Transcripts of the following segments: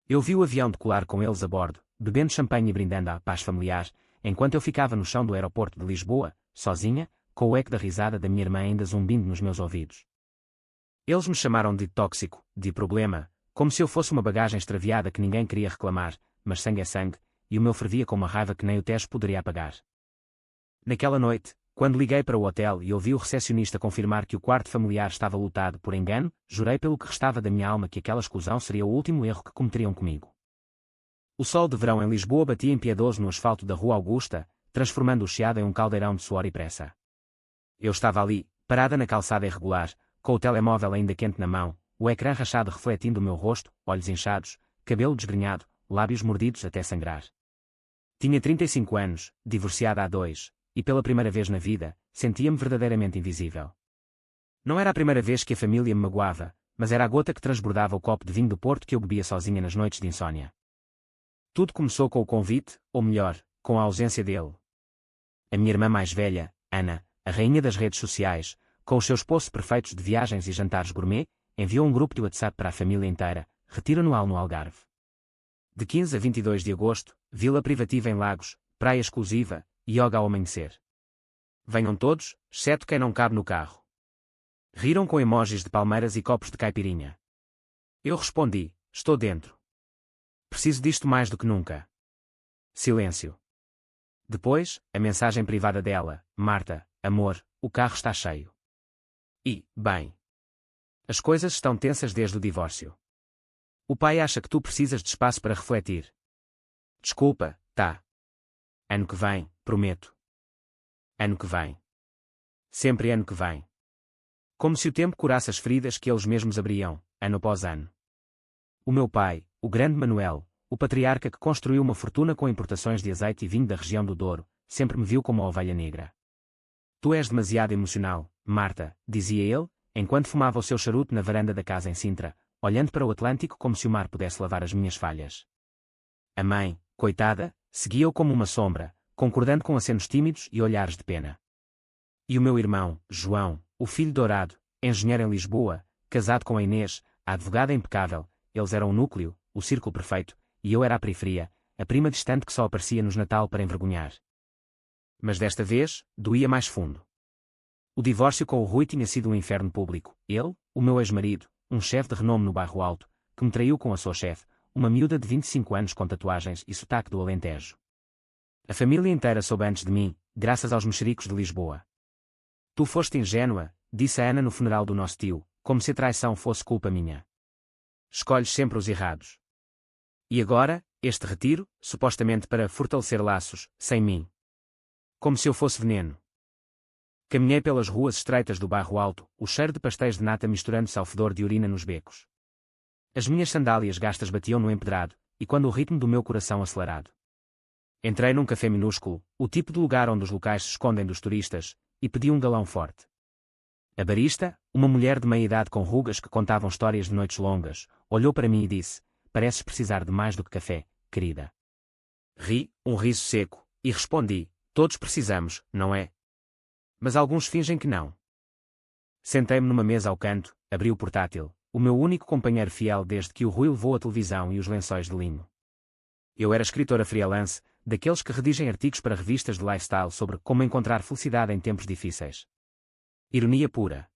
Eu vi o avião decolar com eles a bordo, bebendo champanhe e brindando à paz familiar, enquanto eu ficava no chão do aeroporto de Lisboa, sozinha, com o eco da risada da minha irmã ainda zumbindo nos meus ouvidos. Eles me chamaram de tóxico, de problema, como se eu fosse uma bagagem extraviada que ninguém queria reclamar, mas sangue é sangue, e o meu fervia com uma raiva que nem o Tejo poderia apagar. Naquela noite, quando liguei para o hotel e ouvi o recepcionista confirmar que o quarto familiar estava lotado por engano, jurei pelo que restava da minha alma que aquela exclusão seria o último erro que cometeriam comigo. O sol de verão em Lisboa batia impiedoso no asfalto da Rua Augusta, transformando o Chiado em um caldeirão de suor e pressa. Eu estava ali, parada na calçada irregular, com o telemóvel ainda quente na mão, o ecrã rachado refletindo o meu rosto, olhos inchados, cabelo desgrenhado, lábios mordidos até sangrar. Tinha 35 anos, divorciada há 2, e pela primeira vez na vida, sentia-me verdadeiramente invisível. Não era a primeira vez que a família me magoava, mas era a gota que transbordava o copo de vinho do Porto que eu bebia sozinha nas noites de insônia. Tudo começou com o convite, ou melhor, com a ausência dele. A minha irmã mais velha, Ana, a rainha das redes sociais, com os seus posts perfeitos de viagens e jantares gourmet, enviou um grupo de WhatsApp para a família inteira, retiro anual no Algarve. De 15 a 22 de agosto, vila privativa em Lagos, praia exclusiva, yoga ao amanhecer. Venham todos, exceto quem não cabe no carro. Riram com emojis de palmeiras e copos de caipirinha. Eu respondi, estou dentro. Preciso disto mais do que nunca. Silêncio. Depois, a mensagem privada dela, Marta, amor, o carro está cheio. E, bem. As coisas estão tensas desde o divórcio. O pai acha que tu precisas de espaço para refletir. Desculpa, tá. Ano que vem, prometo. Ano que vem. Sempre ano que vem. Como se o tempo curasse as feridas que eles mesmos abriam, ano após ano. O meu pai, o grande Manuel, o patriarca que construiu uma fortuna com importações de azeite e vinho da região do Douro, sempre me viu como a ovelha negra. Tu és demasiado emocional, Marta, dizia ele, enquanto fumava o seu charuto na varanda da casa em Sintra, olhando para o Atlântico como se o mar pudesse lavar as minhas falhas. A mãe, coitada, seguia-o como uma sombra, concordando com acenos tímidos e olhares de pena. E o meu irmão, João, o filho dourado, engenheiro em Lisboa, casado com a Inês, a advogada impecável, eles eram o núcleo, o círculo perfeito, e eu era a periferia, a prima distante que só aparecia nos Natal para envergonhar. Mas desta vez, doía mais fundo. O divórcio com o Rui tinha sido um inferno público. Ele, o meu ex-marido, um chefe de renome no bairro Alto, que me traiu com a sua chefe, uma miúda de 25 anos com tatuagens e sotaque do Alentejo. A família inteira soube antes de mim, graças aos mexericos de Lisboa. Tu foste ingênua, disse a Ana no funeral do nosso tio, como se a traição fosse culpa minha. Escolhes sempre os errados. E agora, este retiro, supostamente para fortalecer laços, sem mim. Como se eu fosse veneno. Caminhei pelas ruas estreitas do bairro Alto, o cheiro de pastéis de nata misturando-se ao fedor de urina nos becos. As minhas sandálias gastas batiam no empedrado, e quando o ritmo do meu coração acelerado. Entrei num café minúsculo, o tipo de lugar onde os locais se escondem dos turistas, e pedi um galão forte. A barista, uma mulher de meia-idade com rugas que contavam histórias de noites longas, olhou para mim e disse, pareces precisar de mais do que café, querida. Ri, um riso seco, e respondi, todos precisamos, não é? Mas alguns fingem que não. Sentei-me numa mesa ao canto, abri o portátil, o meu único companheiro fiel desde que o Rui levou a televisão e os lençóis de linho. Eu era escritora freelance, daqueles que redigem artigos para revistas de lifestyle sobre como encontrar felicidade em tempos difíceis. Ironia pura.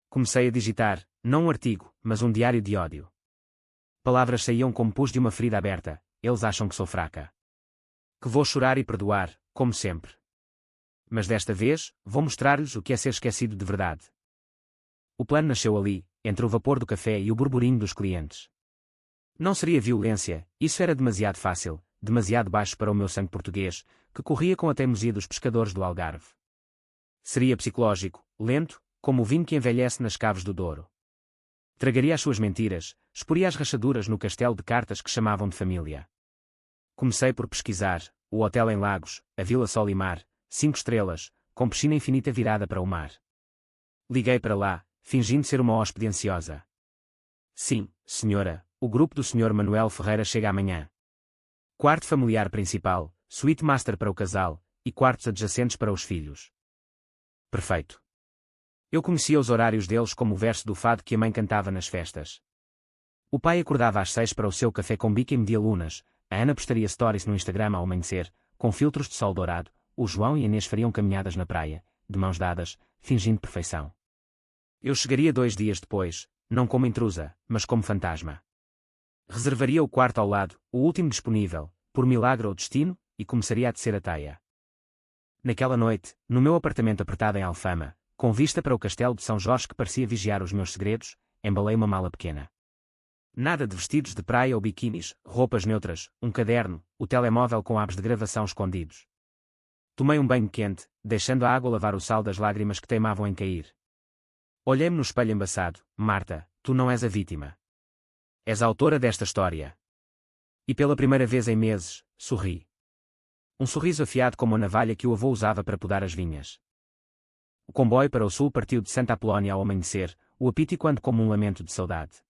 Comecei a digitar, não um artigo, mas um diário de ódio. Palavras saíam como pus de uma ferida aberta, eles acham que sou fraca. Que vou chorar e perdoar, como sempre. Mas desta vez, vou mostrar-lhes o que é ser esquecido de verdade. O plano nasceu ali, entre o vapor do café e o burburinho dos clientes. Não seria violência, isso era demasiado fácil, demasiado baixo para o meu sangue português, que corria com a teimosia dos pescadores do Algarve. Seria psicológico, lento, como o vinho que envelhece nas caves do Douro. Tragaria as suas mentiras, exporia as rachaduras no castelo de cartas que chamavam de família. Comecei por pesquisar, o hotel em Lagos, a Vila Sol e Mar, 5 estrelas, com piscina infinita virada para o mar. Liguei para lá, fingindo ser uma hóspede ansiosa. Sim, senhora, o grupo do Sr. Manuel Ferreira chega amanhã. Quarto familiar principal, suíte master para o casal, e quartos adjacentes para os filhos. Perfeito. Eu conhecia os horários deles como o verso do fado que a mãe cantava nas festas. O pai acordava às 6 para o seu café com bico e medialunas, a Ana postaria stories no Instagram ao amanhecer, com filtros de sol dourado, o João e a Inês fariam caminhadas na praia, de mãos dadas, fingindo perfeição. Eu chegaria 2 dias depois, não como intrusa, mas como fantasma. Reservaria o quarto ao lado, o último disponível, por milagre ou destino, e começaria a tecer a teia. Naquela noite, no meu apartamento apertado em Alfama, com vista para o castelo de São Jorge que parecia vigiar os meus segredos, embalei uma mala pequena. Nada de vestidos de praia ou biquínis, roupas neutras, um caderno, o telemóvel com apps de gravação escondidos. Tomei um banho quente, deixando a água lavar o sal das lágrimas que teimavam em cair. Olhei-me no espelho embaçado. Marta, tu não és a vítima. És a autora desta história. E pela primeira vez em meses, sorri. Um sorriso afiado como a navalha que o avô usava para podar as vinhas. O comboio para o sul partiu de Santa Apolónia ao amanhecer, o apito ecoando como um lamento de saudade.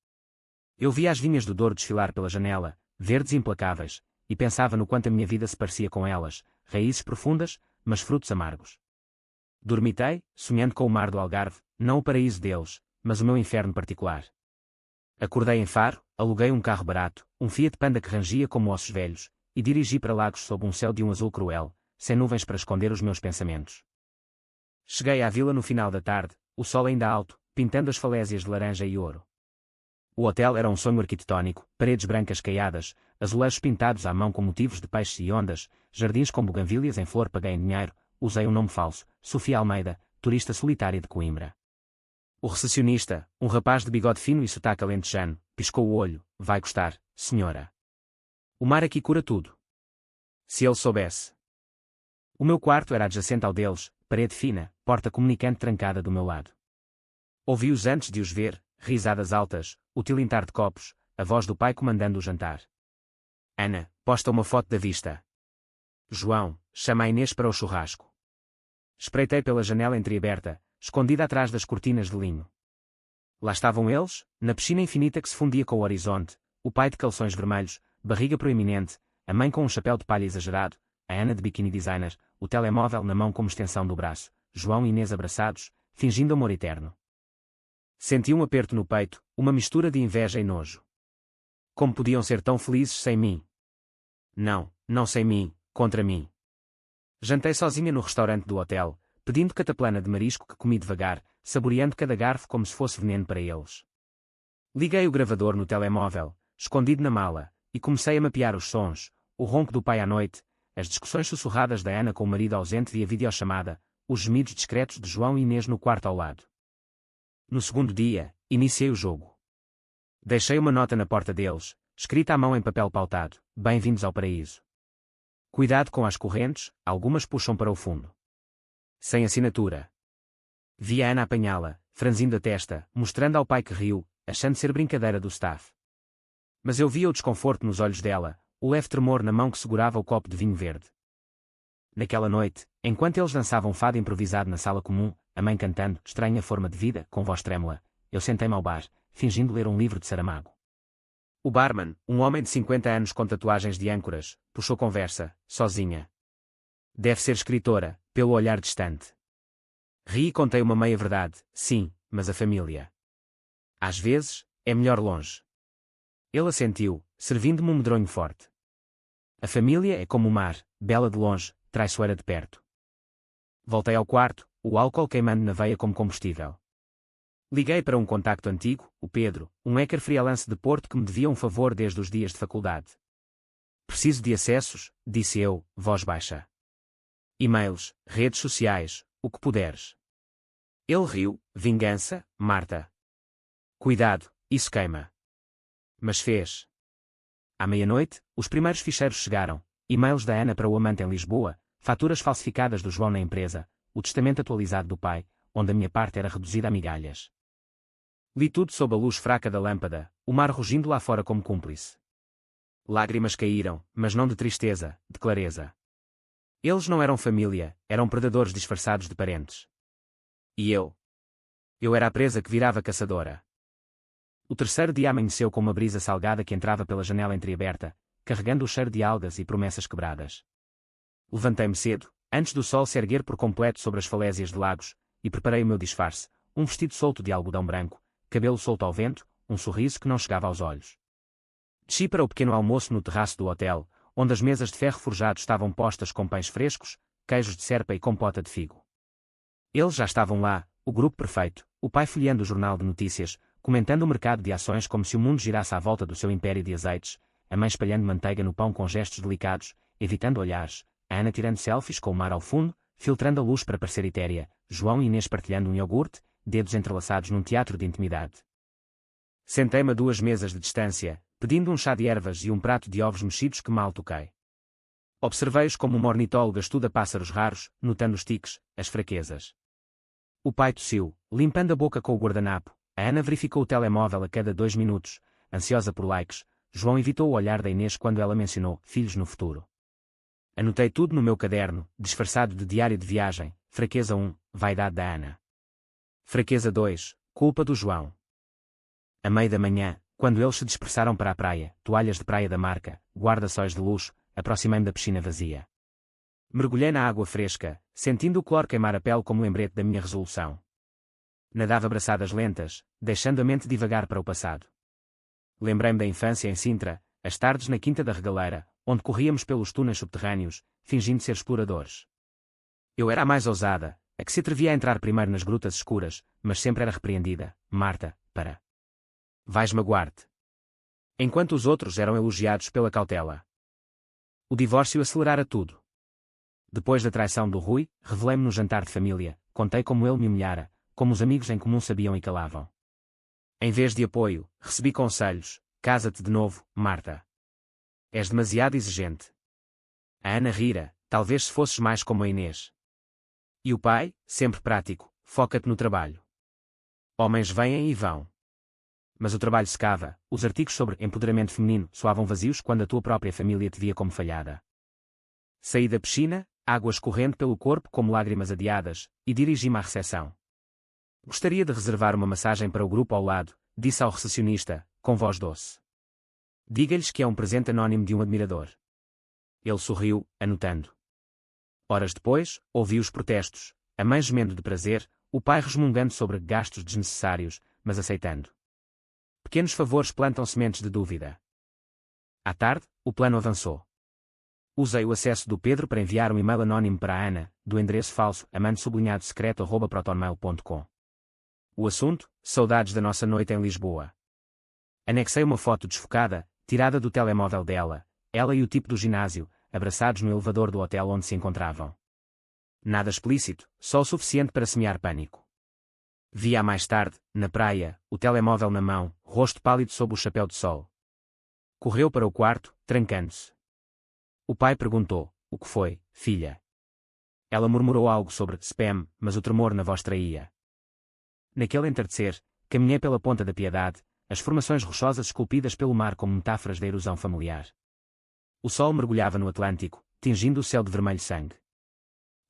Eu via as vinhas do Douro desfilar pela janela, verdes e implacáveis, e pensava no quanto a minha vida se parecia com elas, raízes profundas, mas frutos amargos. Dormitei, sonhando com o mar do Algarve, não o paraíso deles, mas o meu inferno particular. Acordei em Faro, aluguei um carro barato, um Fiat Panda que rangia como ossos velhos, e dirigi para Lagos sob um céu de um azul cruel, sem nuvens para esconder os meus pensamentos. Cheguei à vila no final da tarde, o sol ainda alto, pintando as falésias de laranja e ouro. O hotel era um sonho arquitetônico, paredes brancas caiadas, azulejos pintados à mão com motivos de peixes e ondas, jardins com buganvílias em flor paguei em dinheiro, usei um nome falso, Sofia Almeida, turista solitária de Coimbra. O recepcionista, um rapaz de bigode fino e sotaque alentejano, piscou o olho. Vai gostar, senhora. O mar aqui cura tudo. Se ele soubesse. O meu quarto era adjacente ao deles, parede fina, porta comunicante trancada do meu lado. Ouvi-os antes de os ver, risadas altas, o tilintar de copos, a voz do pai comandando o jantar. Ana, posta uma foto da vista. João, chama a Inês para o churrasco. Espreitei pela janela entreaberta, escondida atrás das cortinas de linho. Lá estavam eles, na piscina infinita que se fundia com o horizonte, o pai de calções vermelhos, barriga proeminente, a mãe com um chapéu de palha exagerado, a Ana de biquíni designer, o telemóvel na mão como extensão do braço, João e Inês abraçados, fingindo amor eterno. Senti um aperto no peito, uma mistura de inveja e nojo. Como podiam ser tão felizes sem mim? Não, não sem mim, contra mim. Jantei sozinha no restaurante do hotel, pedindo cataplana de marisco que comi devagar, saboreando cada garfo como se fosse veneno para eles. Liguei o gravador no telemóvel, escondido na mala, e comecei a mapear os sons, o ronco do pai à noite, as discussões sussurradas da Ana com o marido ausente via videochamada, os gemidos discretos de João e Inês no quarto ao lado. No segundo dia, iniciei o jogo. Deixei uma nota na porta deles, escrita à mão em papel pautado: Bem-vindos ao paraíso. Cuidado com as correntes, algumas puxam para o fundo. Sem assinatura. Vi a Ana apanhá-la, franzindo a testa, mostrando ao pai que riu, achando ser brincadeira do staff. Mas eu via o desconforto nos olhos dela, o leve tremor na mão que segurava o copo de vinho verde. Naquela noite, enquanto eles dançavam fado improvisado na sala comum, a mãe cantando Estranha Forma de Vida, com voz trêmula, eu sentei-me ao bar, fingindo ler um livro de Saramago. O barman, um homem de 50 anos com tatuagens de âncoras, puxou conversa, sozinha. Deve ser escritora, pelo olhar distante. Ri e contei uma meia-verdade, sim, mas a família. Às vezes, é melhor longe. Ele assentiu, servindo-me um medronho forte. A família é como o mar, bela de longe, traiçoeira de perto. Voltei ao quarto, o álcool queimando na veia como combustível. Liguei para um contacto antigo, o Pedro, um hacker freelance de Porto que me devia um favor desde os dias de faculdade. Preciso de acessos, disse eu, voz baixa. E-mails, redes sociais, o que puderes. Ele riu, vingança, Marta. Cuidado, isso queima. Mas fez. À meia-noite, os primeiros ficheiros chegaram, e-mails da Ana para o amante em Lisboa, faturas falsificadas do João na empresa, o testamento atualizado do pai, onde a minha parte era reduzida a migalhas. Li tudo sob a luz fraca da lâmpada, o mar rugindo lá fora como cúmplice. Lágrimas caíram, mas não de tristeza, de clareza. Eles não eram família, eram predadores disfarçados de parentes. E eu? Eu era a presa que virava caçadora. O terceiro dia amanheceu com uma brisa salgada que entrava pela janela entreaberta, carregando o cheiro de algas e promessas quebradas. Levantei-me cedo, antes do sol se erguer por completo sobre as falésias de Lagos, e preparei o meu disfarce, um vestido solto de algodão branco, cabelo solto ao vento, um sorriso que não chegava aos olhos. Desci para o pequeno almoço no terraço do hotel, onde as mesas de ferro forjado estavam postas com pães frescos, queijos de serpa e compota de figo. Eles já estavam lá, o grupo perfeito, o pai folheando o jornal de notícias, comentando o mercado de ações como se o mundo girasse à volta do seu império de azeites, a mãe espalhando manteiga no pão com gestos delicados, evitando olhares, a Ana tirando selfies com o mar ao fundo, filtrando a luz para parecer etérea, João e Inês partilhando um iogurte, dedos entrelaçados num teatro de intimidade. Sentei-me a 2 mesas de distância, pedindo um chá de ervas e um prato de ovos mexidos que mal toquei. Observei-os como uma ornitóloga estuda pássaros raros, notando os tiques, as fraquezas. O pai tossiu, limpando a boca com o guardanapo, a Ana verificou o telemóvel a cada 2 minutos, ansiosa por likes, João evitou o olhar da Inês quando ela mencionou filhos no futuro. Anotei tudo no meu caderno, disfarçado de diário de viagem. Fraqueza 1, vaidade da Ana. Fraqueza 2, culpa do João. À meia da manhã, quando eles se dispersaram para a praia, toalhas de praia da marca, guarda-sóis de luxo, aproximei-me da piscina vazia. Mergulhei na água fresca, sentindo o cloro queimar a pele como lembrete da minha resolução. Nadava braçadas lentas, deixando a mente divagar para o passado. Lembrei-me da infância em Sintra, as tardes na Quinta da Regaleira, onde corríamos pelos túneis subterrâneos, fingindo ser exploradores. Eu era a mais ousada, a que se atrevia a entrar primeiro nas grutas escuras, mas sempre era repreendida. Marta, para. Vais magoar-te. Enquanto os outros eram elogiados pela cautela. O divórcio acelerara tudo. Depois da traição do Rui, revelei-me no jantar de família, contei como ele me humilhara, como os amigos em comum sabiam e calavam. Em vez de apoio, recebi conselhos: casa-te de novo, Marta. És demasiado exigente. A Ana rira: talvez se fosses mais como a Inês. E o pai, sempre prático: foca-te no trabalho. Homens vêm e vão. Mas o trabalho secava, os artigos sobre empoderamento feminino soavam vazios quando a tua própria família te via como falhada. Saí da piscina, água escorrendo pelo corpo como lágrimas adiadas, e dirigi-me à recepção. Gostaria de reservar uma massagem para o grupo ao lado, disse ao recepcionista, com voz doce. Diga-lhes que é um presente anónimo de um admirador. Ele sorriu, anotando. Horas depois, ouvi os protestos, a mãe gemendo de prazer, o pai resmungando sobre gastos desnecessários, mas aceitando. Pequenos favores plantam sementes de dúvida. À tarde, o plano avançou. Usei o acesso do Pedro para enviar um e-mail anónimo para a Ana, do endereço falso amante_secreto@protonmail.com. O assunto: saudades da nossa noite em Lisboa. Anexei uma foto desfocada, tirada do telemóvel dela, ela e o tipo do ginásio, abraçados no elevador do hotel onde se encontravam. Nada explícito, só o suficiente para semear pânico. Vi-a mais tarde, na praia, o telemóvel na mão, rosto pálido sob o chapéu de sol. Correu para o quarto, trancando-se. O pai perguntou: o que foi, filha? Ela murmurou algo sobre spam, mas o tremor na voz traía. Naquele entardecer, caminhei pela Ponta da Piedade, as formações rochosas esculpidas pelo mar como metáforas da erosão familiar. O sol mergulhava no Atlântico, tingindo o céu de vermelho sangue.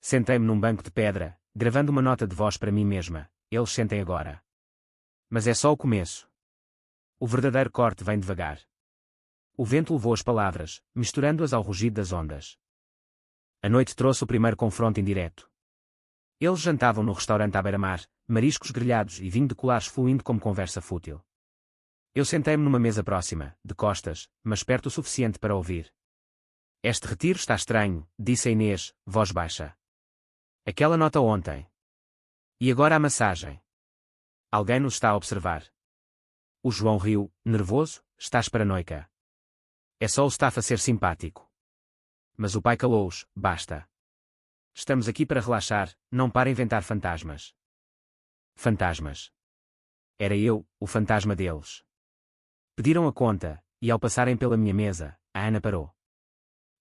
Sentei-me num banco de pedra, gravando uma nota de voz para mim mesma: eles sentem agora. Mas é só o começo. O verdadeiro corte vem devagar. O vento levou as palavras, misturando-as ao rugido das ondas. A noite trouxe o primeiro confronto indireto. Eles jantavam no restaurante à beira-mar, mariscos grelhados e vinho de colares fluindo como conversa fútil. Eu sentei-me numa mesa próxima, de costas, mas perto o suficiente para ouvir. Este retiro está estranho, disse a Inês, voz baixa. Aquela nota ontem. E agora a massagem. Alguém nos está a observar. O João riu, nervoso: estás paranoica. É só o staff a ser simpático. Mas o pai calou-os: basta. Estamos aqui para relaxar, não para inventar fantasmas. Fantasmas. Era eu, o fantasma deles. Pediram a conta, e ao passarem pela minha mesa, a Ana parou.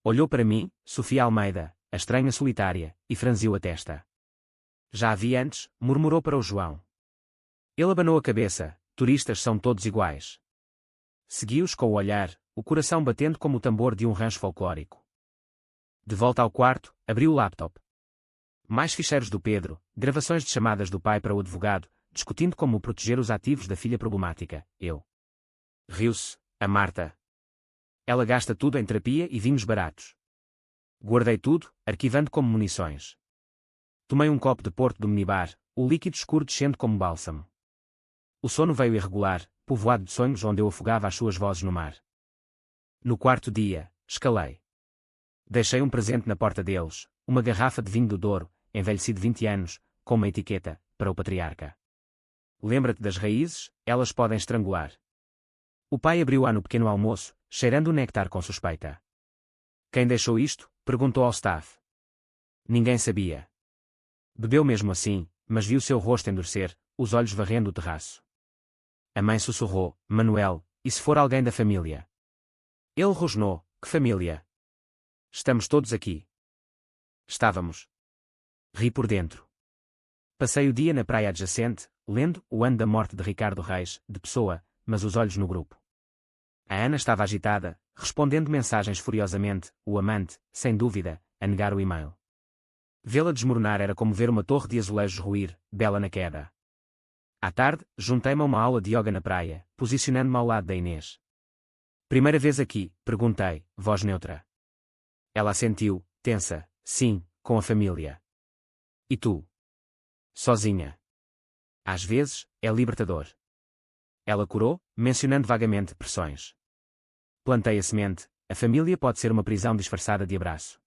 Olhou para mim, Sofia Almeida, a estranha solitária, e franziu a testa. Já a vi antes, murmurou para o João. Ele abanou a cabeça: turistas são todos iguais. Segui-os com o olhar, o coração batendo como o tambor de um rancho folclórico. De volta ao quarto, abri o laptop. Mais ficheiros do Pedro, gravações de chamadas do pai para o advogado, discutindo como proteger os ativos da filha problemática. Eu. Riu-se, a Marta. Ela gasta tudo em terapia e vinhos baratos. Guardei tudo, arquivando como munições. Tomei um copo de porto do minibar, o líquido escuro descendo como bálsamo. O sono veio irregular, povoado de sonhos onde eu afogava as suas vozes no mar. No quarto dia, escalei. Deixei um presente na porta deles, uma garrafa de vinho do Douro, envelhecido 20 anos, com uma etiqueta, para o patriarca. Lembra-te das raízes, elas podem estrangular. O pai abriu-a no pequeno almoço, cheirando o néctar com suspeita. Quem deixou isto? Perguntou ao staff. Ninguém sabia. Bebeu mesmo assim, mas viu seu rosto endurecer, os olhos varrendo o terraço. A mãe sussurrou, Manuel, e se for alguém da família? Ele rosnou, que família? Estamos todos aqui. Estávamos. Ri por dentro. Passei o dia na praia adjacente, lendo O Ano da Morte de Ricardo Reis, de Pessoa, mas os olhos no grupo. A Ana estava agitada, respondendo mensagens furiosamente, o amante, sem dúvida, a negar o e-mail. Vê-la desmoronar era como ver uma torre de azulejos ruir, bela na queda. À tarde, juntei-me a uma aula de yoga na praia, posicionando-me ao lado da Inês. Primeira vez aqui, perguntei, voz neutra. Ela assentiu, tensa, sim, com a família. E tu? Sozinha. Às vezes, é libertador. Ela corou, mencionando vagamente pressões. Plantei a semente, a família pode ser uma prisão disfarçada de abraço.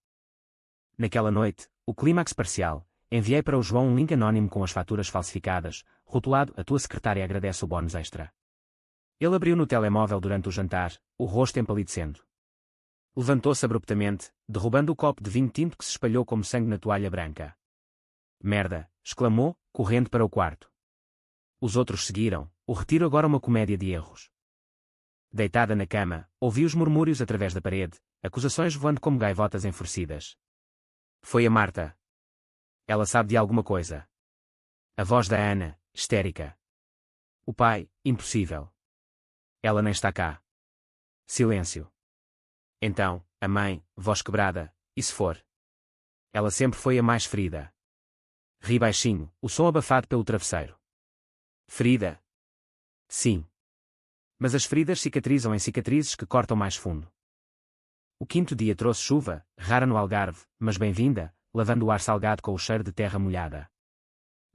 Naquela noite, o clímax parcial, enviei para o João um link anónimo com as faturas falsificadas, rotulado A tua secretária agradece o bónus extra. Ele abriu no telemóvel durante o jantar, o rosto empalidecendo. Levantou-se abruptamente, derrubando o copo de vinho tinto que se espalhou como sangue na toalha branca. Merda, exclamou, correndo para o quarto. Os outros seguiram, o retiro agora uma comédia de erros. Deitada na cama, ouvi os murmúrios através da parede, acusações voando como gaivotas enfurecidas. Foi a Marta. Ela sabe de alguma coisa. A voz da Ana, histérica. O pai, impossível. Ela nem está cá. Silêncio. Então, a mãe, voz quebrada, e se for? Ela sempre foi a mais ferida. Ri baixinho, o som abafado pelo travesseiro. Ferida? Sim. Mas as feridas cicatrizam em cicatrizes que cortam mais fundo. O quinto dia trouxe chuva, rara no Algarve, mas bem-vinda, lavando o ar salgado com o cheiro de terra molhada.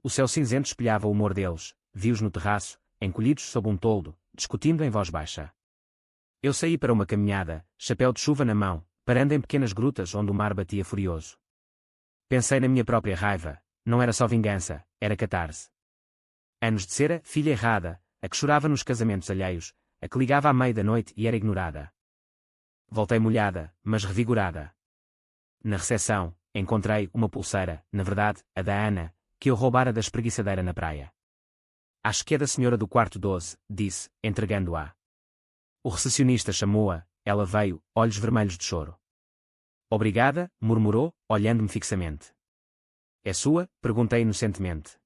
O céu cinzento espelhava o humor deles, vi-os no terraço, encolhidos sob um toldo, discutindo em voz baixa. Eu saí para uma caminhada, chapéu de chuva na mão, parando em pequenas grutas onde o mar batia furioso. Pensei na minha própria raiva, não era só vingança, era catarse. Anos de ser a filha errada, a que chorava nos casamentos alheios, a que ligava à meia da noite e era ignorada. Voltei molhada, mas revigorada. Na recepção, encontrei uma pulseira, na verdade, a da Ana, que eu roubara da espreguiçadeira na praia. Acho que é da senhora do quarto 12, disse, entregando-a. O recepcionista chamou-a, ela veio, olhos vermelhos de choro. Obrigada, murmurou, olhando-me fixamente. É sua? Perguntei inocentemente.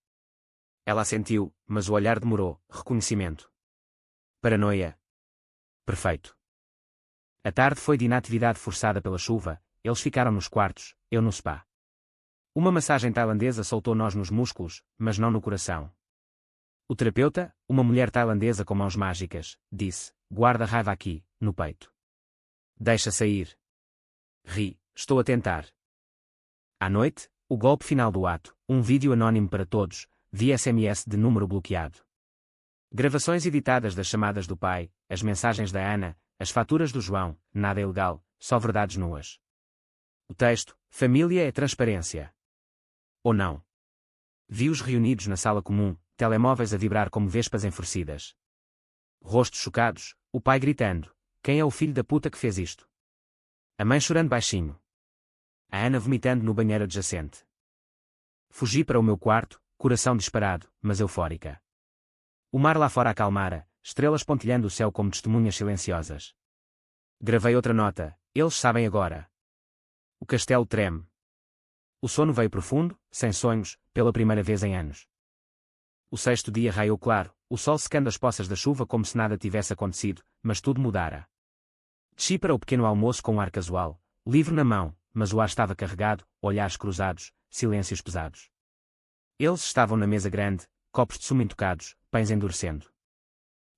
Ela assentiu, mas o olhar demorou, reconhecimento. Paranoia. Perfeito. A tarde foi de inatividade forçada pela chuva, eles ficaram nos quartos, eu no spa. Uma massagem tailandesa soltou nós nos músculos, mas não no coração. O terapeuta, uma mulher tailandesa com mãos mágicas, disse, guarda a raiva aqui, no peito. Deixa sair. Ri, estou a tentar. À noite, o golpe final do ato, um vídeo anónimo para todos, via SMS de número bloqueado. Gravações editadas das chamadas do pai, as mensagens da Ana, as faturas do João, nada ilegal, só verdades nuas. O texto, família é transparência. Ou não? Vi-os reunidos na sala comum, telemóveis a vibrar como vespas enfurecidas. Rostos chocados, o pai gritando, quem é o filho da puta que fez isto? A mãe chorando baixinho. A Ana vomitando no banheiro adjacente. Fugi para o meu quarto, coração disparado, mas eufórica. O mar lá fora acalmara, estrelas pontilhando o céu como testemunhas silenciosas. Gravei outra nota, eles sabem agora. O castelo treme. O sono veio profundo, sem sonhos, pela primeira vez em anos. O sexto dia raiou claro, o sol secando as poças da chuva como se nada tivesse acontecido, mas tudo mudara. Desci para o pequeno almoço com um ar casual, livro na mão, mas o ar estava carregado, olhares cruzados, silêncios pesados. Eles estavam na mesa grande, copos de sumo intocados, pães endurecendo.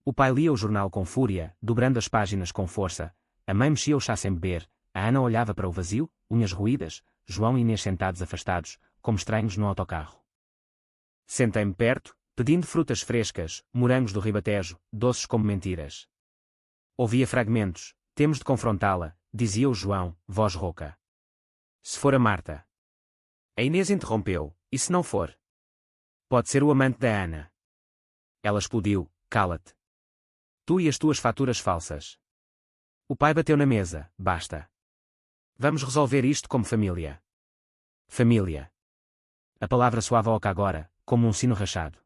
O pai lia o jornal com fúria, dobrando as páginas com força, a mãe mexia o chá sem beber, a Ana olhava para o vazio, unhas roídas, João e Inês sentados afastados, como estranhos no autocarro. Sentei-me perto, pedindo frutas frescas, morangos do Ribatejo, doces como mentiras. Ouvia fragmentos, temos de confrontá-la, dizia o João, voz rouca. Se for a Marta. A Inês interrompeu, e se não for? Pode ser o amante da Ana. Ela explodiu, cala-te. Tu e as tuas faturas falsas. O pai bateu na mesa, basta. Vamos resolver isto como família. Família. A palavra soava oca agora, como um sino rachado.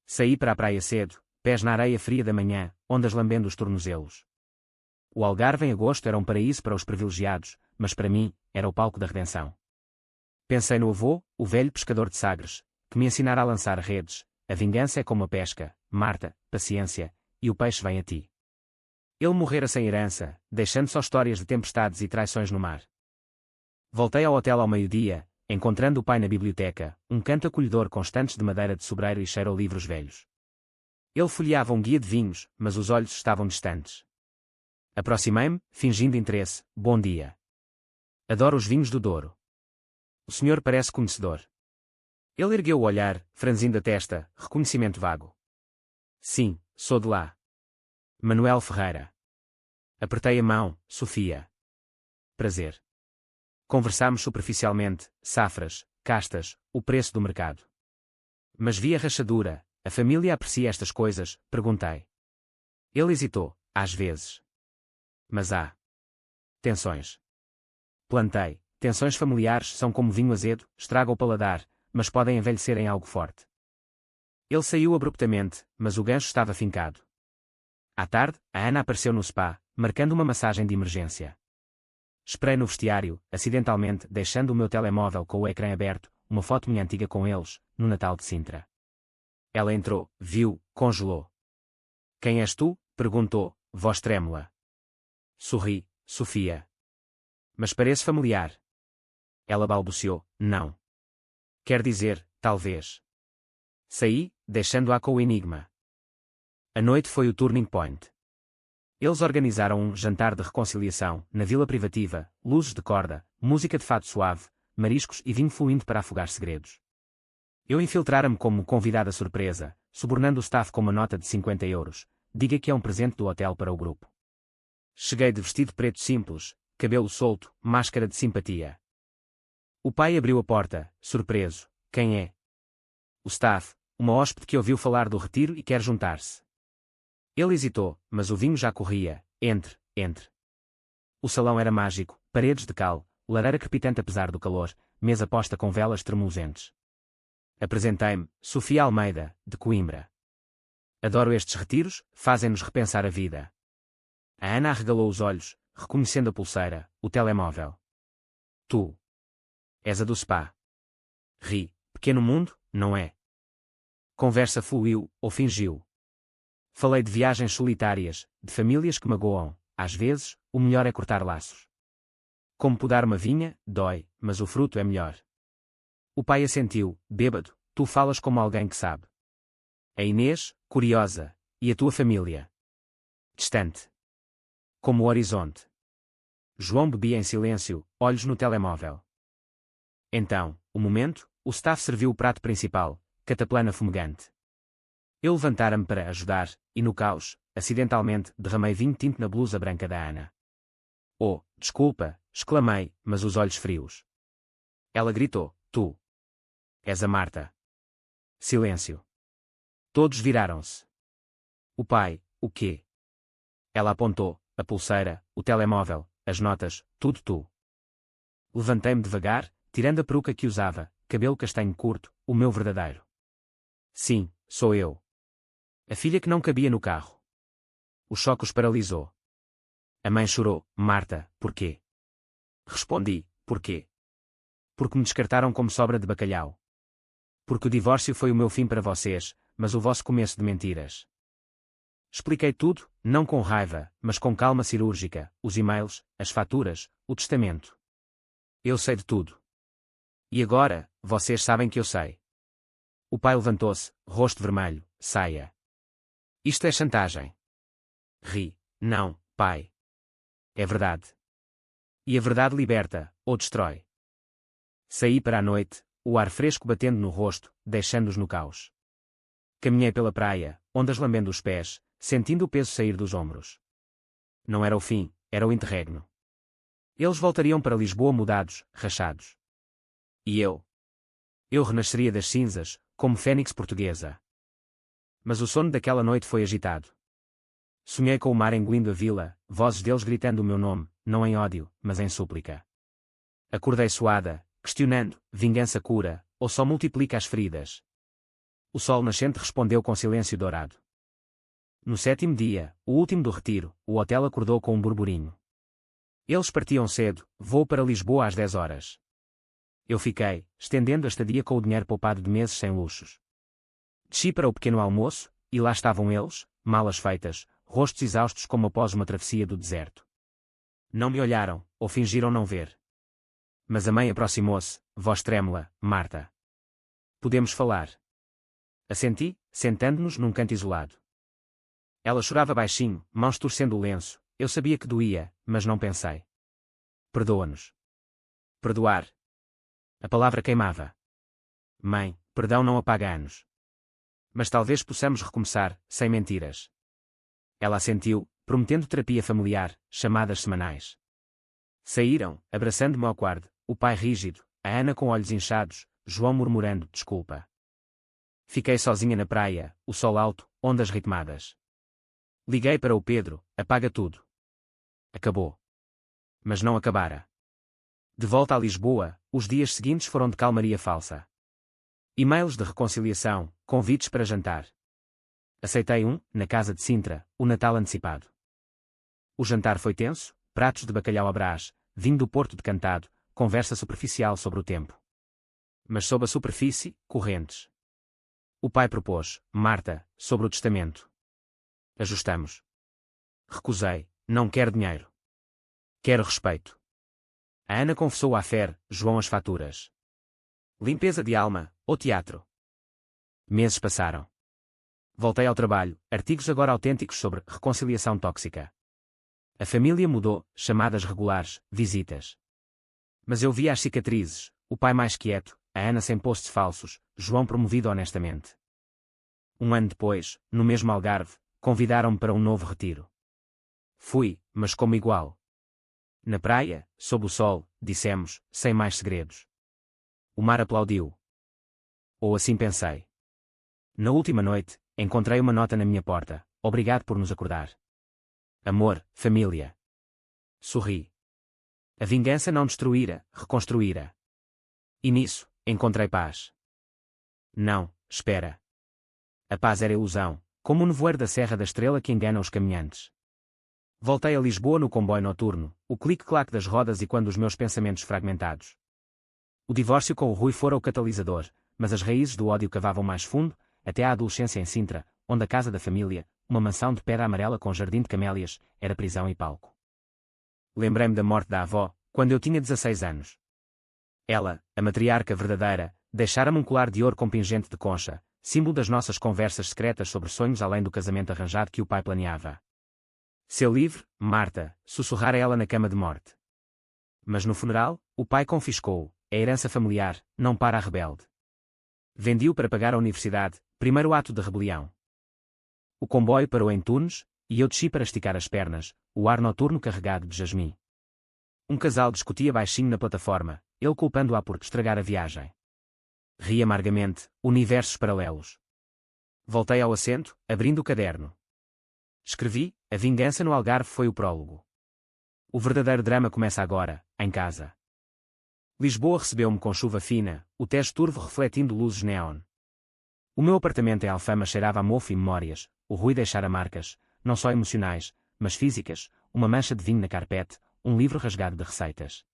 Saí para a praia cedo, pés na areia fria da manhã, ondas lambendo os tornozelos. O Algarve em agosto era um paraíso para os privilegiados, mas para mim, era o palco da redenção. Pensei no avô, o velho pescador de Sagres, que me ensinara a lançar redes. A vingança é como a pesca, Marta, paciência, e o peixe vem a ti. Ele morrera sem herança, deixando só histórias de tempestades e traições no mar. Voltei ao hotel ao meio-dia, encontrando o pai na biblioteca, um canto acolhedor com estantes de madeira de sobreiro e cheiro a livros velhos. Ele folheava um guia de vinhos, mas os olhos estavam distantes. Aproximei-me, fingindo interesse, bom dia. Adoro os vinhos do Douro. O senhor parece conhecedor. Ele ergueu o olhar, franzindo a testa, reconhecimento vago. Sim, sou de lá. Manuel Ferreira. Apertei a mão, Sofia. Prazer. Conversámos superficialmente, safras, castas, o preço do mercado. Mas vi a rachadura, a família aprecia estas coisas, perguntei. Ele hesitou, às vezes. Mas há tensões. Plantei, tensões familiares são como vinho azedo, estraga o paladar, mas podem envelhecer em algo forte. Ele saiu abruptamente, mas o gancho estava fincado. À tarde, a Ana apareceu no spa, marcando uma massagem de emergência. Esperei no vestiário, acidentalmente, deixando o meu telemóvel com o ecrã aberto, uma foto minha antiga com eles, no Natal de Sintra. Ela entrou, viu, congelou. Quem és tu? Perguntou, voz trêmula. Sorri, Sofia. Mas pareço familiar. Ela balbuciou, não. Quer dizer, talvez. Saí, deixando-a com o enigma. A noite foi o turning point. Eles organizaram um jantar de reconciliação, na vila privativa, luzes de corda, música de fado suave, mariscos e vinho fluindo para afogar segredos. Eu infiltrara-me como convidada surpresa, subornando o staff com uma nota de 50 euros, diga que é um presente do hotel para o grupo. Cheguei de vestido preto simples, cabelo solto, máscara de simpatia. O pai abriu a porta, surpreso. Quem é? O staff, uma hóspede que ouviu falar do retiro e quer juntar-se. Ele hesitou, mas o vinho já corria. Entre. O salão era mágico, paredes de cal, lareira crepitante apesar do calor, mesa posta com velas tremuluzentes. Apresentei-me, Sofia Almeida, de Coimbra. Adoro estes retiros, fazem-nos repensar a vida. A Ana arregalou os olhos, reconhecendo a pulseira, o telemóvel. Tu. És a do spa. Ri. Pequeno mundo, não é? Conversa fluiu, ou fingiu. Falei de viagens solitárias, de famílias que magoam. Às vezes, o melhor é cortar laços. Como podar uma vinha, dói, mas o fruto é melhor. O pai assentiu, bêbado, tu falas como alguém que sabe. A Inês, curiosa, e a tua família? Distante. Como o horizonte. João bebia em silêncio, olhos no telemóvel. Então, o momento, o staff serviu o prato principal, cataplana fumegante. Eu levantara-me para ajudar, e no caos, acidentalmente, derramei vinho tinto na blusa branca da Ana. Oh, desculpa, exclamei, mas os olhos frios. Ela gritou, tu. És a Marta. Silêncio. Todos viraram-se. O pai, o quê? Ela apontou, a pulseira, o telemóvel, as notas, tudo tu. Levantei-me devagar, tirando a peruca que usava, cabelo castanho curto, o meu verdadeiro. Sim, sou eu. A filha que não cabia no carro. O choque os paralisou. A mãe chorou, Marta, porquê? Respondi, porquê? Porque me descartaram como sobra de bacalhau. Porque o divórcio foi o meu fim para vocês, mas o vosso começo de mentiras. Expliquei tudo, não com raiva, mas com calma cirúrgica, os e-mails, as faturas, o testamento. Eu sei de tudo. E agora, vocês sabem que eu sei. O pai levantou-se, rosto vermelho, saia. Isto é chantagem. Ri. Não, pai. É verdade. E a verdade liberta, ou destrói. Saí para a noite, o ar fresco batendo no rosto, deixando-os no caos. Caminhei pela praia, ondas lambendo os pés, sentindo o peso sair dos ombros. Não era o fim, era o interregno. Eles voltariam para Lisboa mudados, rachados. E eu? Eu renasceria das cinzas, como fênix portuguesa. Mas o sono daquela noite foi agitado. Sonhei com o mar engolindo a vila, vozes deles gritando o meu nome, não em ódio, mas em súplica. Acordei suada, questionando, vingança cura, ou só multiplica as feridas? O sol nascente respondeu com silêncio dourado. No 7º dia, o último do retiro, o hotel acordou com um burburinho. Eles partiam cedo, voo para Lisboa às 10 horas. Eu fiquei, estendendo a estadia com o dinheiro poupado de meses sem luxos. Desci para o pequeno almoço, e lá estavam eles, malas feitas, rostos exaustos como após uma travessia do deserto. Não me olharam, ou fingiram não ver. Mas a mãe aproximou-se, voz trêmula, Marta. Podemos falar. Assenti, sentando-nos num canto isolado. Ela chorava baixinho, mãos torcendo o lenço, eu sabia que doía, mas não pensei. Perdoa-nos. Perdoar. A palavra queimava. Mãe, perdão não apaga anos. Mas talvez possamos recomeçar, sem mentiras. Ela assentiu, prometendo terapia familiar, chamadas semanais. Saíram, abraçando-me ao quarto, o pai rígido, a Ana com olhos inchados, João murmurando desculpa. Fiquei sozinha na praia, o sol alto, ondas ritmadas. Liguei para o Pedro, apaga tudo. Acabou. Mas não acabara. De volta a Lisboa, os dias seguintes foram de calmaria falsa. E-mails de reconciliação, convites para jantar. Aceitei na casa de Sintra, o Natal antecipado. O jantar foi tenso, pratos de bacalhau à Brás, vinho do Porto decantado, conversa superficial sobre o tempo. Mas sob a superfície, correntes. O pai propôs, Marta, sobre o testamento. Ajustamos. Recusei, não quero dinheiro. Quero respeito. A Ana confessou à Fer, João as faturas. Limpeza de alma, ou teatro. Meses passaram. Voltei ao trabalho, artigos agora autênticos sobre reconciliação tóxica. A família mudou, chamadas regulares, visitas. Mas eu via as cicatrizes, o pai mais quieto, a Ana sem posts falsos, João promovido honestamente. Um ano depois, no mesmo Algarve, convidaram-me para um novo retiro. Fui, mas como igual. Na praia, sob o sol, dissemos, sem mais segredos. O mar aplaudiu. Ou assim pensei. Na última noite, encontrei uma nota na minha porta, obrigado por nos acordar. Amor, família. Sorri. A vingança não destruíra, reconstruíra. E nisso, encontrei paz. Não, espera. A paz era ilusão, como o nevoeiro da Serra da Estrela que engana os caminhantes. Voltei a Lisboa no comboio noturno, o clique-claque das rodas e quando os meus pensamentos fragmentados. O divórcio com o Rui fora o catalisador, mas as raízes do ódio cavavam mais fundo, até à adolescência em Sintra, onde a casa da família, uma mansão de pedra amarela com jardim de camélias, era prisão e palco. Lembrei-me da morte da avó, quando eu tinha 16 anos. Ela, a matriarca verdadeira, deixara-me um colar de ouro com pingente de concha, símbolo das nossas conversas secretas sobre sonhos além do casamento arranjado que o pai planeava. Seu livre, Marta, sussurrara ela na cama de morte. Mas no funeral, o pai confiscou-o, a herança familiar, não para a rebelde. Vendi-o para pagar a universidade, primeiro ato de rebelião. O comboio parou em Tunes, e eu desci para esticar as pernas, o ar noturno carregado de jasmim. Um casal discutia baixinho na plataforma, ele culpando-a por estragar a viagem. Ri amargamente, universos paralelos. Voltei ao assento, abrindo o caderno. Escrevi, a vingança no Algarve foi o prólogo. O verdadeiro drama começa agora, em casa. Lisboa recebeu-me com chuva fina, o Tejo turvo refletindo luzes neon. O meu apartamento em Alfama cheirava a mofo e memórias, o Rui deixara marcas, não só emocionais, mas físicas, uma mancha de vinho na carpete, um livro rasgado de receitas.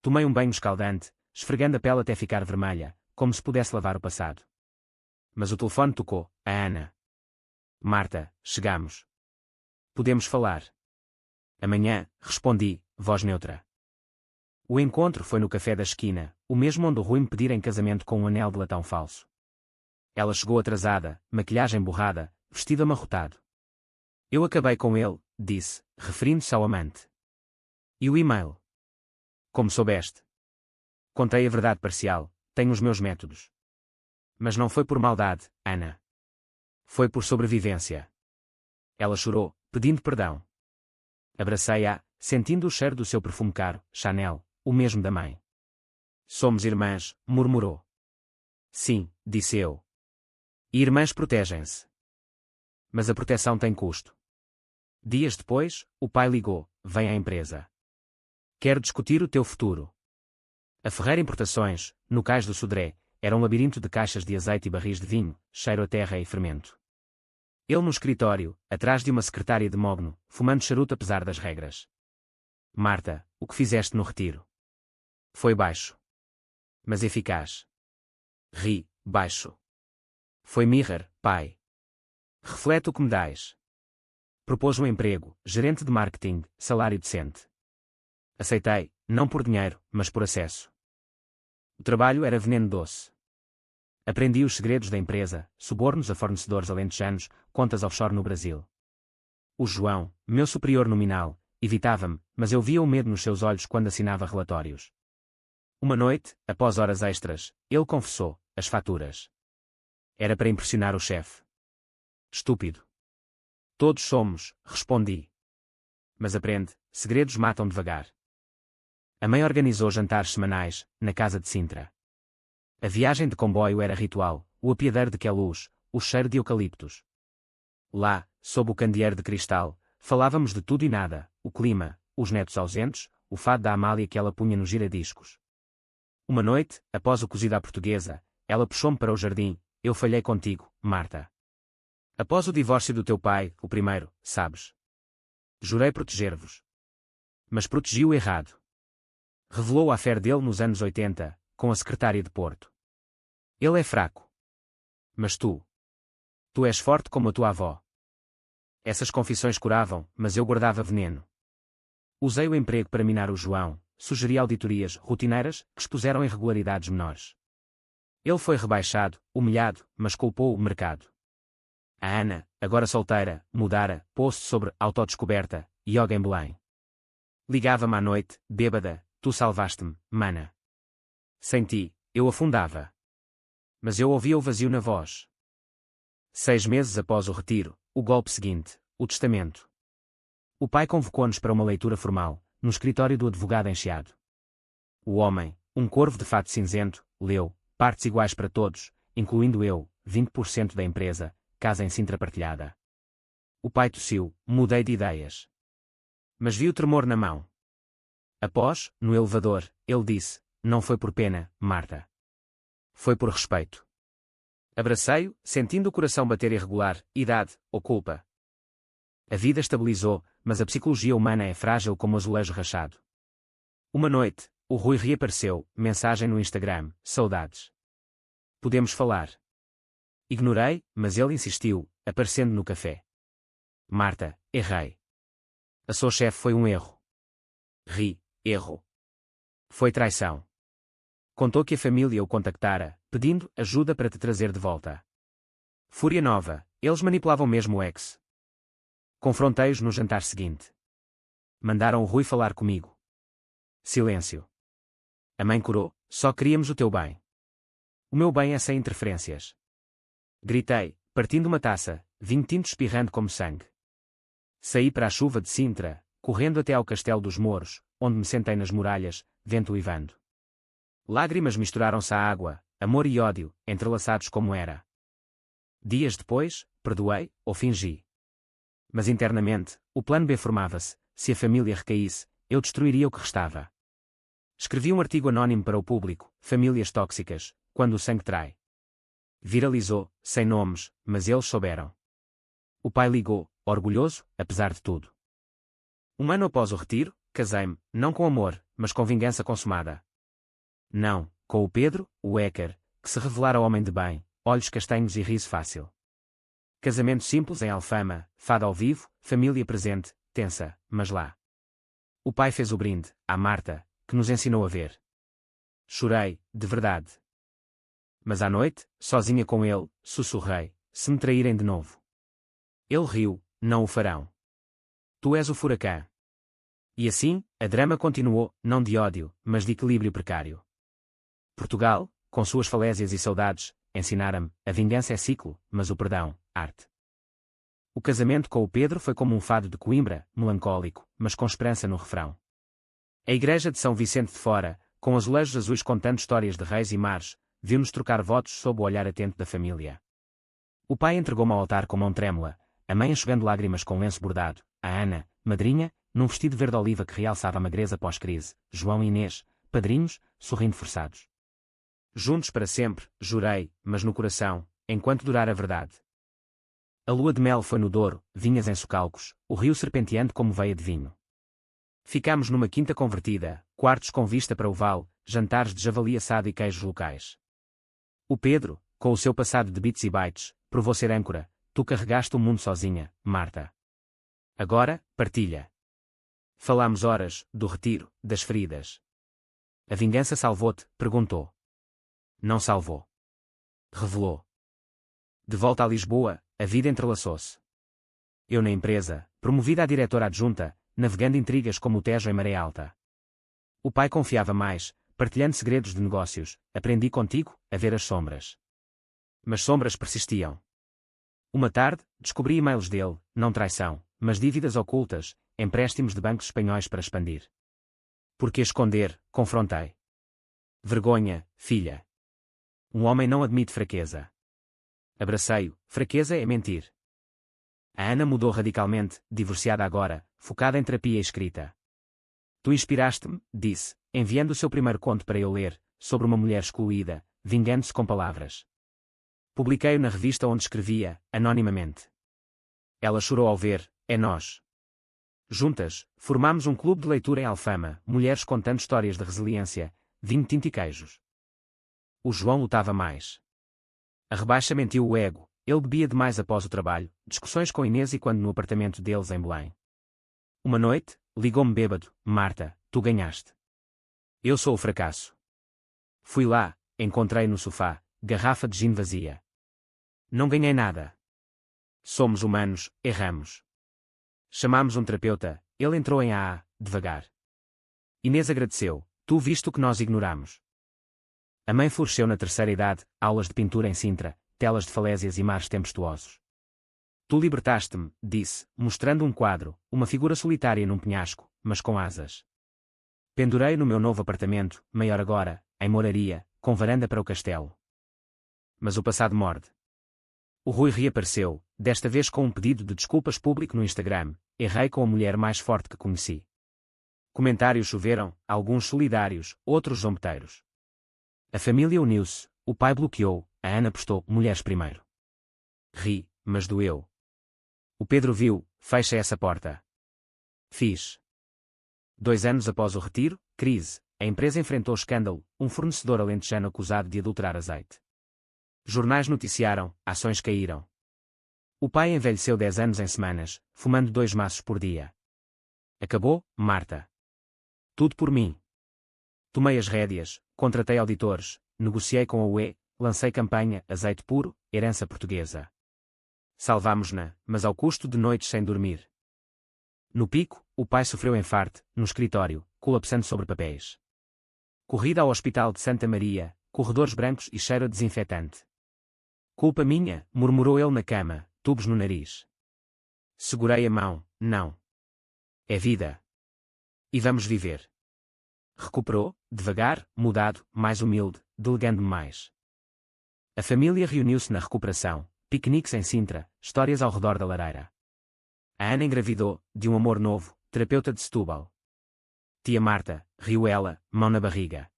Tomei um banho escaldante, esfregando a pele até ficar vermelha, como se pudesse lavar o passado. Mas o telefone tocou, a Ana. Marta, chegamos. Podemos falar. Amanhã, respondi, voz neutra. O encontro foi no café da esquina, o mesmo onde o Rui me pedira em casamento com um anel de latão falso. Ela chegou atrasada, maquilhagem borrada, vestido amarrotado. Eu acabei com ele, disse, referindo-se ao amante. E o e-mail? Como soubeste? Contei a verdade parcial, tenho os meus métodos. Mas não foi por maldade, Ana. Foi por sobrevivência. Ela chorou, pedindo perdão. Abracei-a, sentindo o cheiro do seu perfume caro, Chanel, o mesmo da mãe. Somos irmãs, murmurou. Sim, disse eu. E irmãs protegem-se. Mas a proteção tem custo. Dias depois, o pai ligou, vem à empresa. Quero discutir o teu futuro. A Ferreira Importações, no cais do Sodré, era um labirinto de caixas de azeite e barris de vinho, cheiro a terra e fermento. Ele no escritório, atrás de uma secretária de mogno, fumando charuto apesar das regras. Marta, o que fizeste no retiro? Foi baixo. Mas eficaz. Ri, baixo. Foi mirror, pai. Reflete o que me dás. Propôs um emprego, gerente de marketing, salário decente. Aceitei, não por dinheiro, mas por acesso. O trabalho era veneno doce. Aprendi os segredos da empresa, subornos a fornecedores alentejanos, contas offshore no Brasil. O João, meu superior nominal, evitava-me, mas eu via o medo nos seus olhos quando assinava relatórios. Uma noite, após horas extras, ele confessou, as faturas. Era para impressionar o chefe. Estúpido. Todos somos, respondi. Mas aprende, segredos matam devagar. A mãe organizou jantares semanais, na casa de Sintra. A viagem de comboio era ritual, o apiadeiro de Queluz, o cheiro de eucaliptos. Lá, sob o candeeiro de cristal, falávamos de tudo e nada, o clima, os netos ausentes, o fado da Amália que ela punha nos giradiscos. Uma noite, após o cozido à portuguesa, ela puxou-me para o jardim, eu falhei contigo, Marta. Após o divórcio do teu pai, o primeiro, sabes. Jurei proteger-vos. Mas protegi o errado. Revelou a fé dele nos anos 80, com a secretária de Porto. Ele é fraco. Mas tu. Tu és forte como a tua avó. Essas confissões curavam, mas eu guardava veneno. Usei o emprego para minar o João, sugeri auditorias rotineiras que expuseram irregularidades menores. Ele foi rebaixado, humilhado, mas culpou o mercado. A Ana, agora solteira, mudara, post sobre autodescoberta, yoga em Belém. Ligava-me à noite, bêbada, tu salvaste-me, mana. Sem ti, eu afundava. Mas eu ouvia o vazio na voz. 6 meses após o retiro, o golpe seguinte, o testamento. O pai convocou-nos para uma leitura formal, no escritório do advogado encheado. O homem, um corvo de fato cinzento, leu, partes iguais para todos, incluindo eu, 20% da empresa, casa em Sintra partilhada. O pai tossiu, mudei de ideias. Mas vi o tremor na mão. Após, no elevador, ele disse, não foi por pena, Marta. Foi por respeito. Abracei-o, sentindo o coração bater irregular, idade, ou culpa. A vida estabilizou, mas a psicologia humana é frágil como azulejo rachado. Uma noite, o Rui reapareceu, mensagem no Instagram, saudades. Podemos falar. Ignorei, mas ele insistiu, aparecendo no café. Marta, errei. A sua chefe foi um erro. Ri, erro. Foi traição. Contou que a família o contactara, pedindo ajuda para te trazer de volta. Fúria nova, eles manipulavam mesmo o ex. Confrontei-os no jantar seguinte. Mandaram o Rui falar comigo. Silêncio. A mãe curou, só queríamos o teu bem. O meu bem é sem interferências. Gritei, partindo uma taça, vinho tinto espirrando como sangue. Saí para a chuva de Sintra, correndo até ao Castelo dos Mouros, onde me sentei nas muralhas, vento uivando. Lágrimas misturaram-se à água, amor e ódio, entrelaçados como era. Dias depois, perdoei, ou fingi. Mas internamente, o plano B formava-se, se a família recaísse, eu destruiria o que restava. Escrevi um artigo anónimo para o público, Famílias Tóxicas, quando o sangue trai. Viralizou, sem nomes, mas eles souberam. O pai ligou, orgulhoso, apesar de tudo. Um ano após o retiro, casei-me, não com amor, mas com vingança consumada. Não, com o Pedro, o hacker, que se revelara homem de bem, olhos castanhos e riso fácil. Casamento simples em Alfama, fado ao vivo, família presente, tensa, mas lá. O pai fez o brinde, à Marta, que nos ensinou a ver. Chorei, de verdade. Mas à noite, sozinha com ele, sussurrei, se me traírem de novo. Ele riu, não o farão. Tu és o furacão. E assim, a drama continuou, não de ódio, mas de equilíbrio precário. Portugal, com suas falésias e saudades, ensinara-me, a vingança é ciclo, mas o perdão, arte. O casamento com o Pedro foi como um fado de Coimbra, melancólico, mas com esperança no refrão. A igreja de São Vicente de Fora, com azulejos azuis contando histórias de reis e mares, viu-nos trocar votos sob o olhar atento da família. O pai entregou-me ao altar com mão trêmula, a mãe enxugando lágrimas com lenço bordado, a Ana, madrinha, num vestido verde-oliva que realçava a magreza pós-crise, João e Inês, padrinhos, sorrindo forçados. Juntos para sempre, jurei, mas no coração, enquanto durar a verdade. A lua de mel foi no Douro, vinhas em socalcos, o rio serpenteante como veia de vinho. Ficámos numa quinta convertida, quartos com vista para o vale, jantares de javali assado e queijos locais. O Pedro, com o seu passado de bits e bytes, provou ser âncora, tu carregaste o mundo sozinha, Marta. Agora, partilha. Falámos horas, do retiro, das feridas. A vingança salvou-te? Perguntou. Não salvou. Revelou. De volta a Lisboa, a vida entrelaçou-se. Eu na empresa, promovida a diretora adjunta, navegando intrigas como o Tejo em maré alta. O pai confiava mais, partilhando segredos de negócios, aprendi contigo, a ver as sombras. Mas sombras persistiam. Uma tarde, descobri e-mails dele, não traição, mas dívidas ocultas, empréstimos de bancos espanhóis para expandir. Por que esconder? Confrontei. Vergonha, filha. Um homem não admite fraqueza. Abracei-o, fraqueza é mentir. A Ana mudou radicalmente, divorciada agora, focada em terapia e escrita. Tu inspiraste-me, disse, enviando o seu primeiro conto para eu ler, sobre uma mulher excluída, vingando-se com palavras. Publiquei-o na revista onde escrevia, anonimamente. Ela chorou ao ver, é nós. Juntas, formámos um clube de leitura em Alfama, mulheres contando histórias de resiliência, vinho, tinto e queijos. O João lutava mais. A rebaixo mentiu o ego, ele bebia demais após o trabalho, discussões com Inês e quando no apartamento deles em Belém. Uma noite, ligou-me bêbado, Marta, tu ganhaste. Eu sou o fracasso. Fui lá, encontrei no sofá, garrafa de gin vazia. Não ganhei nada. Somos humanos, erramos. Chamámos um terapeuta, ele entrou em AA, devagar. Inês agradeceu, tu viste o que nós ignoramos. A mãe floresceu na terceira idade, aulas de pintura em Sintra, telas de falésias e mares tempestuosos. Tu libertaste-me, disse, mostrando um quadro, uma figura solitária num penhasco, mas com asas. Pendurei no meu novo apartamento, maior agora, em moraria, com varanda para o castelo. Mas o passado morde. O Rui reapareceu, desta vez com um pedido de desculpas público no Instagram, errei com a mulher mais forte que conheci. Comentários choveram, alguns solidários, outros zombeteiros. A família uniu-se, o pai bloqueou, a Ana postou, mulheres primeiro. Ri, mas doeu. O Pedro viu, fecha essa porta. Fiz. 2 anos após o retiro, crise, a empresa enfrentou escândalo, um fornecedor alentejano acusado de adulterar azeite. Jornais noticiaram, ações caíram. O pai envelheceu 10 anos em semanas, fumando 2 maços por dia. Acabou, Marta. Tudo por mim. Tomei as rédeas, contratei auditores, negociei com a UE, lancei campanha, azeite puro, herança portuguesa. Salvámos-na, mas ao custo de noites sem dormir. No pico, o pai sofreu enfarte, no escritório, colapsando sobre papéis. Corrida ao hospital de Santa Maria, corredores brancos e cheiro a desinfetante. Culpa minha, murmurou ele na cama, tubos no nariz. Segurei a mão, não. É vida. E vamos viver. Recuperou, devagar, mudado, mais humilde, delegando-me mais. A família reuniu-se na recuperação, piqueniques em Sintra, histórias ao redor da lareira. A Ana engravidou, de um amor novo, terapeuta de Setúbal. Tia Marta, riu ela, mão na barriga.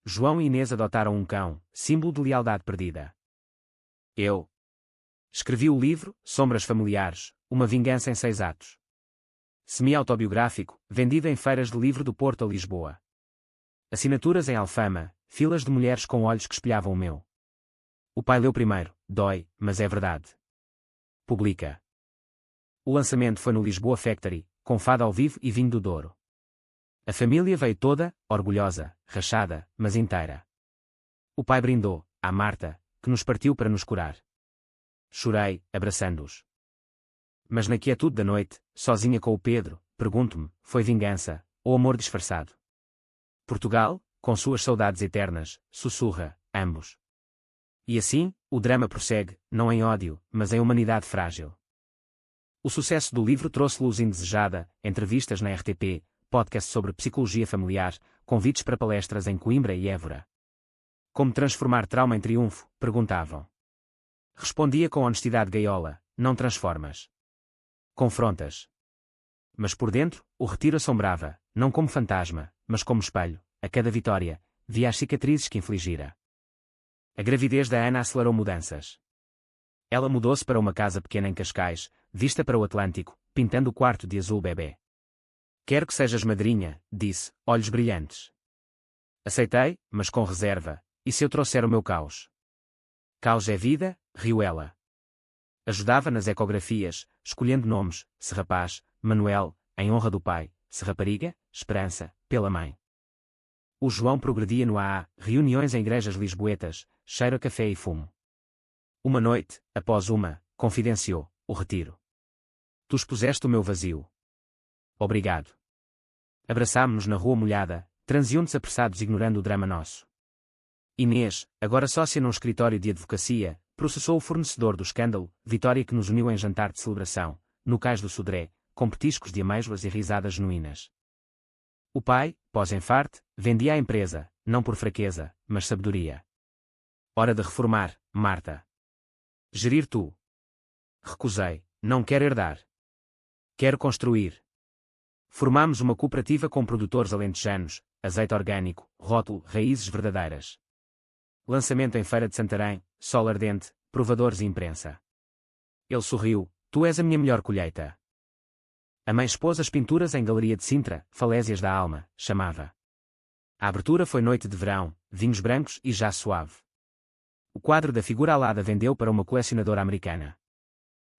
João e Inês adotaram um cão, símbolo de lealdade perdida. Eu escrevi o livro, Sombras Familiares, uma vingança em 6 atos. Semi-autobiográfico, vendido em feiras de livro do Porto a Lisboa. Assinaturas em Alfama, filas de mulheres com olhos que espelhavam o meu. O pai leu primeiro, dói, mas é verdade. Publica. O lançamento foi no Lisboa Factory, com fado ao vivo e vinho do Douro. A família veio toda, orgulhosa, rachada, mas inteira. O pai brindou, à Marta, que nos partiu para nos curar. Chorei, abraçando-os. Mas na quietude da noite, sozinha com o Pedro, pergunto-me, foi vingança, ou amor disfarçado? Portugal, com suas saudades eternas, sussurra, ambos. E assim, o drama prossegue, não em ódio, mas em humanidade frágil. O sucesso do livro trouxe luz indesejada, entrevistas na RTP, podcast sobre psicologia familiar, convites para palestras em Coimbra e Évora. Como transformar trauma em triunfo? Perguntavam. Respondia com honestidade gaiola: não transformas. Confrontas. Mas por dentro, o retiro assombrava, não como fantasma, mas como espelho. A cada vitória, via as cicatrizes que infligira. A gravidez da Ana acelerou mudanças. Ela mudou-se para uma casa pequena em Cascais, vista para o Atlântico, pintando o quarto de azul bebê. Quero que sejas madrinha, disse, olhos brilhantes. Aceitei, mas com reserva. E se eu trouxer o meu caos? Caos é vida, riu ela. Ajudava nas ecografias, escolhendo nomes: se rapaz, Manuel, em honra do pai; se rapariga, Esperança, pela mãe. O João progredia no AA, reuniões em igrejas lisboetas, cheiro a café e fumo. Uma noite, após uma, confidenciou: o retiro. Tu expuseste o meu vazio. Obrigado. Abraçámo-nos na rua molhada, transeuntes apressados ignorando o drama nosso. Inês, agora sócia num escritório de advocacia, processou o fornecedor do escândalo, Vitória, que nos uniu em jantar de celebração, no cais do Sodré, com petiscos de amêijoas e risadas genuínas. O pai, pós-enfarte, vendia a empresa, não por fraqueza, mas sabedoria. Hora de reformar, Marta. Gerir tu. Recusei, não quero herdar. Quero construir. Formámos uma cooperativa com produtores alentejanos, azeite orgânico, rótulo, raízes verdadeiras. Lançamento em Feira de Santarém, sol ardente, provadores e imprensa. Ele sorriu: tu és a minha melhor colheita. A mãe expôs as pinturas em Galeria de Sintra, Falésias da Alma, chamava. A abertura foi noite de verão, vinhos brancos e jazz suave. O quadro da figura alada vendeu para uma colecionadora americana.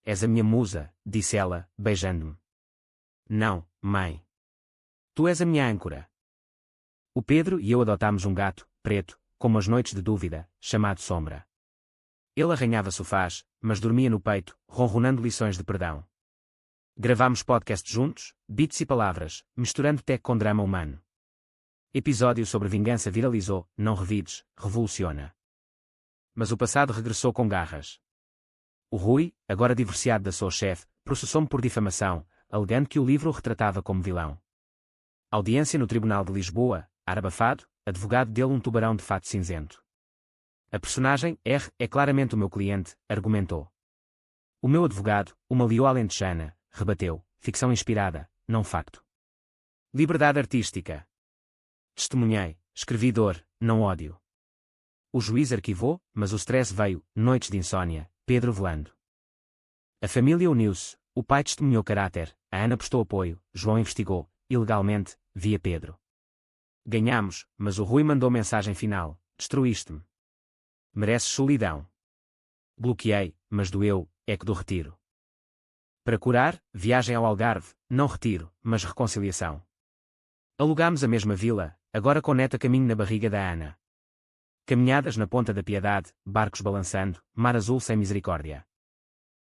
És a minha musa, disse ela, beijando-me. Não, mãe. Tu és a minha âncora. O Pedro e eu adotámos um gato, preto, como as noites de dúvida, chamado Sombra. Ele arranhava sofás, mas dormia no peito, ronronando lições de perdão. Gravámos podcast juntos, beats e palavras, misturando tech com drama humano. Episódio sobre vingança viralizou, não revides, revoluciona. Mas o passado regressou com garras. O Rui, agora divorciado da sua chefe, processou-me por difamação, alegando que o livro o retratava como vilão. Audiência no Tribunal de Lisboa, ar abafado, advogado dele um tubarão de fato cinzento. A personagem, R, é claramente o meu cliente, argumentou. O meu advogado, uma leoa alentejana, rebateu: ficção inspirada, não facto. Liberdade artística. Testemunhei: escrevi dor, não ódio. O juiz arquivou, mas o stress veio: noites de insônia, Pedro velando. A família uniu-se, o pai testemunhou caráter, a Ana prestou apoio, João investigou, ilegalmente, via Pedro. Ganhamos, mas o Rui mandou mensagem final: destruíste-me. Mereces solidão. Bloqueei, mas doeu, é que do retiro. Para curar, viagem ao Algarve, não retiro, mas reconciliação. Alugámos a mesma vila, agora com neta caminho na barriga da Ana. Caminhadas na Ponta da Piedade, barcos balançando, mar azul sem misericórdia.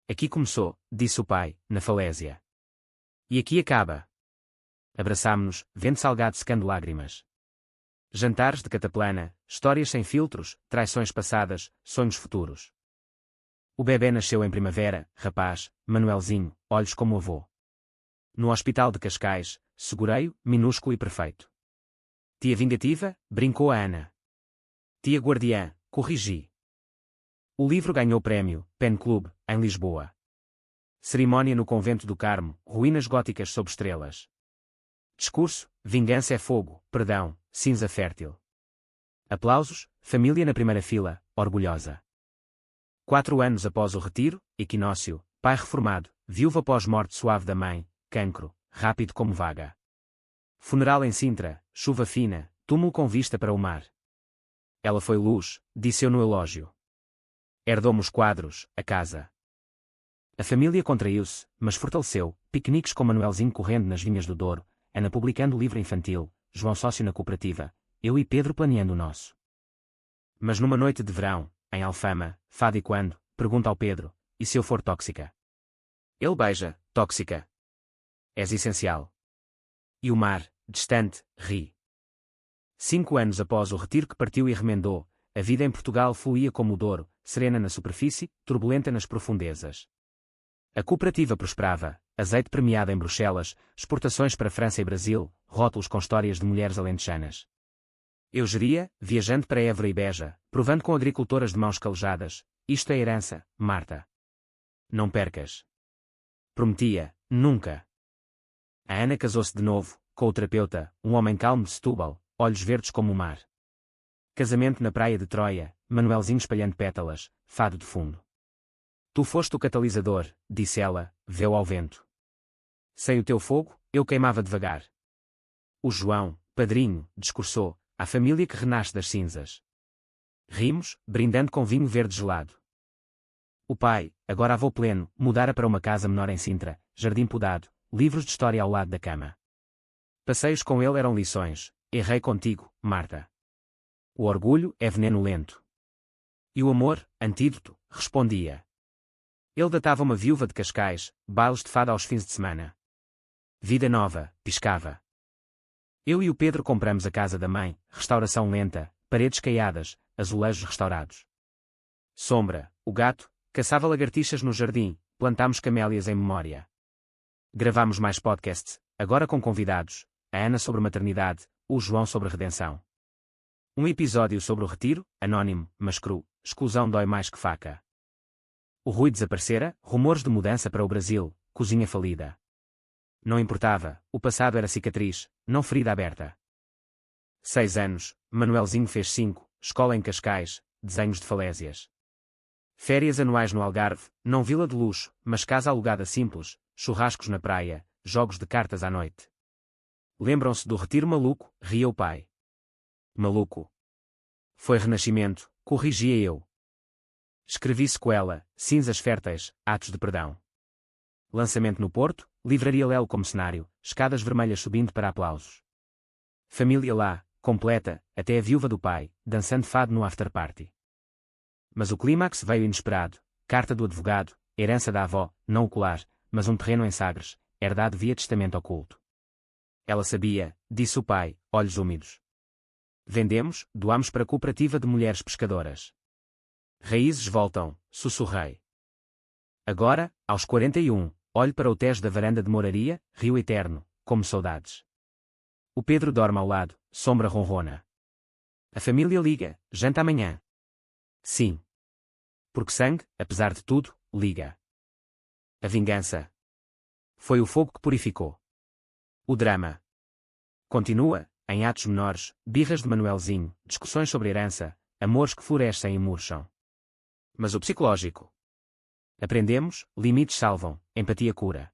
Aqui começou, disse o pai, na falésia. E aqui acaba. Abraçámo-nos, vento salgado secando lágrimas. Jantares de cataplana, histórias sem filtros, traições passadas, sonhos futuros. O bebê nasceu em primavera, rapaz, Manuelzinho, olhos como avô. No hospital de Cascais, segurei-o, minúsculo e perfeito. Tia vingativa, brincou a Ana. Tia guardiã, corrigi. O livro ganhou prémio, Pen Club, em Lisboa. Cerimónia no Convento do Carmo, ruínas góticas sob estrelas. Discurso: vingança é fogo, perdão, cinza fértil. Aplausos, família na primeira fila, orgulhosa. 4 anos após o retiro, equinócio, pai reformado, viúva pós-morte suave da mãe, cancro, rápido como vaga. Funeral em Sintra, chuva fina, túmulo com vista para o mar. Ela foi luz, disse eu no elógio. Herdou-me os quadros, a casa. A família contraiu-se, mas fortaleceu, piqueniques com Manuelzinho correndo nas vinhas do Douro, Ana publicando livro infantil, João sócio na cooperativa, eu e Pedro planeando o nosso. Mas numa noite de verão, em Alfama, fado e quando, pergunta ao Pedro: e se eu for tóxica? Ele beija: tóxica. És essencial. E o mar, distante, ri. 5 anos após o retiro que partiu e remendou, a vida em Portugal fluía como o Douro, serena na superfície, turbulenta nas profundezas. A cooperativa prosperava, azeite premiado em Bruxelas, exportações para França e Brasil, rótulos com histórias de mulheres alentejanas. Eu geria, viajando para Évora e Beja, provando com agricultoras de mãos calejadas: isto é herança, Marta. Não percas. Prometia, nunca. A Ana casou-se de novo, com o terapeuta, um homem calmo de Setúbal, olhos verdes como o mar. Casamento na praia de Troia, Manuelzinho espalhando pétalas, fado de fundo. Tu foste o catalisador, disse ela, véu ao vento. Sem o teu fogo, eu queimava devagar. O João, padrinho, discursou, a família que renasce das cinzas. Rimos, brindando com vinho verde gelado. O pai, agora avô pleno, mudara para uma casa menor em Sintra, jardim podado, livros de história ao lado da cama. Passeios com ele eram lições, errei contigo, Marta. O orgulho é veneno lento. E o amor, antídoto, respondia. Ele datava uma viúva de Cascais, bailes de fada aos fins de semana. Vida nova, piscava. Eu e o Pedro compramos a casa da mãe, restauração lenta, paredes caiadas, azulejos restaurados. Sombra, o gato, caçava lagartixas no jardim, plantámos camélias em memória. Gravámos mais podcasts, agora com convidados, a Ana sobre maternidade, o João sobre redenção. Um episódio sobre o retiro, anónimo, mas cru, exclusão dói mais que faca. O Rui desaparecera, rumores de mudança para o Brasil, cozinha falida. Não importava, o passado era cicatriz, não ferida aberta. 6 anos, Manuelzinho fez 5, escola em Cascais, desenhos de falésias. Férias anuais no Algarve, não vila de luxo, mas casa alugada simples, churrascos na praia, jogos de cartas à noite. Lembram-se do retiro maluco, ria o pai. Maluco. Foi renascimento, corrigia eu. Escrevi sequela, cinzas férteis, atos de perdão. Lançamento no Porto, livraria Lelo como cenário, escadas vermelhas subindo para aplausos. Família lá, completa, até a viúva do pai, dançando fado no after-party. Mas o clímax veio inesperado, carta do advogado, herança da avó, não o colar, mas um terreno em Sagres, herdado via testamento oculto. Ela sabia, disse o pai, olhos úmidos. Vendemos, doamos para a cooperativa de mulheres pescadoras. Raízes voltam, sussurrei. Agora, aos 41, olho para o tejo da varanda de moraria, rio eterno, como saudades. O Pedro dorme ao lado, sombra ronrona. A família liga, janta amanhã. Sim. Porque sangue, apesar de tudo, liga. A vingança. Foi o fogo que purificou. O drama. Continua, em atos menores, birras de Manuelzinho, discussões sobre herança, amores que florescem e murcham. Mas o psicológico. Aprendemos, limites salvam, empatia cura.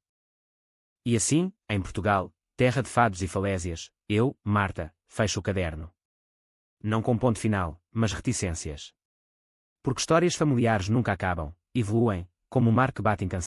E assim, em Portugal, terra de fados e falésias, eu, Marta, fecho o caderno. Não com ponto final, mas reticências. Porque histórias familiares nunca acabam, evoluem, como o mar que bate incansável.